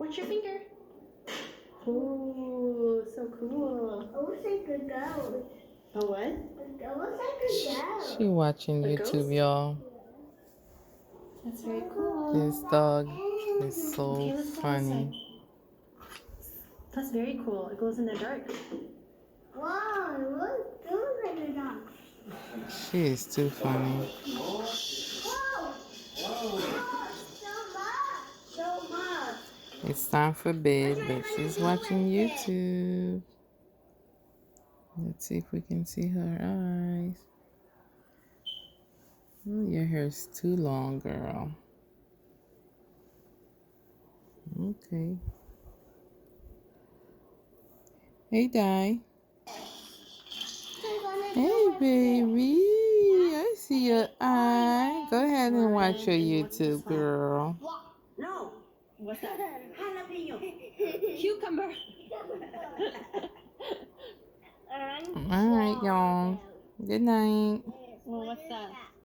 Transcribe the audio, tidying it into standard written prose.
Watch your finger. Ooh, so cool. It looks like a ghost. A what? It looks like a ghost. She watching A YouTube, ghost? y'all. That's very cool. This dog is Okay, so let's go funny. outside. That's very cool. It glows in the dark. Wow, it looks like a dog. She is too funny. Whoa! Whoa! So much. It's time for bed, but she's watching YouTube. Let's see if we can see her eyes. Oh, your hair's too long, girl. Okay. Hey, Di. Hey, baby. I see your eye. Go ahead and watch your YouTube, girl. No. What's that? Jalapeno. Cucumber. All right, y'all. Good night. Well, what's that?